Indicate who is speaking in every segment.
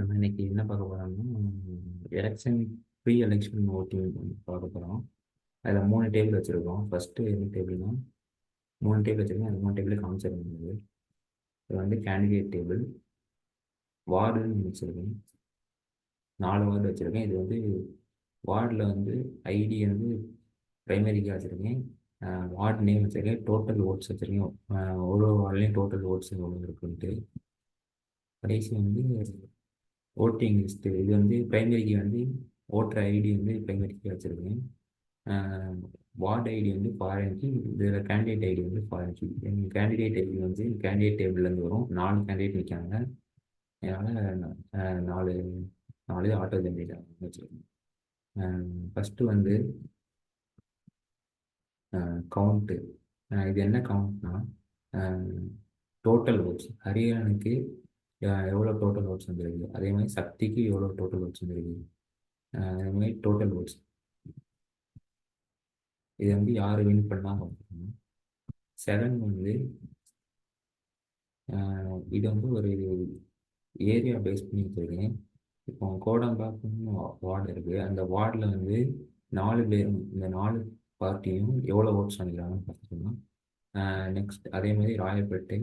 Speaker 1: நம்ம இன்னைக்கு என்ன பார்க்க போறோம்னா, எலெக்ஷன் ப்ரீ எலெக்ஷன் ஓட்டிங் பார்க்க போகிறோம். அதில் 3 டேபிள் வச்சுருக்கோம். ஃபஸ்ட்டு என்ன டேபிள்னா 3 டேபிள் வச்சுருக்கோம். அந்த 3 டேபிள் காமிச்சிருந்தது. இது வந்து கேண்டிடேட் டேபிள், வார்டுன்னு வச்சுருக்கேன். 4 வார்டு வச்சுருக்கேன். இது வந்து வார்டில் வந்து ஐடி வந்து ப்ரைமரிக்காக வச்சுருக்கேன். வார்டு நேம் வச்சுருக்கேன். டோட்டல் ஓட்ஸ் வச்சுருக்கேன். ஒரு வார்டுலேயும் டோட்டல் ஓட்ஸ் எவ்வளோ இருக்குன்ட்டு. கடைசி வந்து ஓட்டிங் லிஸ்ட்டு. இது வந்து ப்ரைமரிக்கு வந்து ஓட்டர் ஐடி வந்து ப்ரைமரிக்கு வச்சுருக்கேன். வார்டு ஐடி வந்து ஃபாரின்க்கு, இதில் கேண்டிடேட் ஐடி வந்து ஃபாரின்க்கு. எங்கள் கேண்டிடேட் ஐடி வந்து கேண்டிடேட் டேபிள்லேருந்து வரும். 4 கேண்டிடேட் நிற்காங்க. அதனால் 4 4 ஆட்டோ ஜென்ரேட்டர் வச்சுருக்கேன். ஃபஸ்ட்டு வந்து கவுண்ட்டு. இது என்ன கவுண்ட்னா, டோட்டல் ஓட்ஸ். ஹரியானுக்கு எவ்வளோ டோட்டல் ஓட்ஸ் வந்துருக்கு, அதே மாதிரி சக்திக்கு எவ்வளோ டோட்டல் ஓட்ஸ் வந்துருக்கு, அதே மாதிரி டோட்டல் ஓட்ஸ். இது வந்து யார் வின் பண்ணால் பார்த்துக்கணும். செகண்ட் வந்து இது வந்து ஒரு ஏரியா பேஸ் பண்ணி வச்சுருக்கேன். இப்போ கோடம்பாக்கம்னு வார்டு இருக்குது. அந்த வார்டில் வந்து 4 பேரும், இந்த 4 பார்ட்டியும் எவ்வளோ ஓட்ஸ் வாங்கிக்கிறாங்கன்னு பார்த்துக்கணும். நெக்ஸ்ட் அதே மாதிரி ராயப்பேட்டை,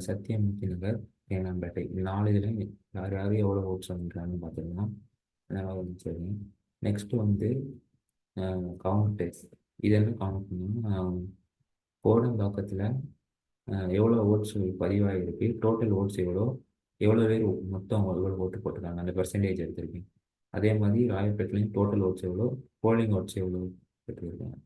Speaker 1: சத்தியமூர்த்தி நகர், தேனாம்பேட்டை, 4 இதுலையும் யார் யார் எவ்வளோ ஓட்ஸ் வாங்கிக்கிறாங்கன்னு பார்த்துக்கலாம். சரி. நெக்ஸ்ட்டு வந்து கவுண்ட். இதெல்லாம் கவுண்ட் பண்ணோம்னா கோடம்பாக்கத்தில் எவ்வளோ ஓட்ஸ் பதிவாகிருக்கு, டோட்டல் ஓட்ஸ் எவ்வளோ, எவ்வளோ பேர் மொத்தம் எவ்வளோ ஓட்டு போட்டிருக்காங்க, அந்த பெர்சன்டேஜ் எடுத்திருக்கேன். அதே மாதிரி ராயப்பேட்டிலையும் டோட்டல் ஓட்ஸ் எவ்வளோ, போலிங் ஓட்ஸ் எவ்வளோ பெற்றிருக்காங்க.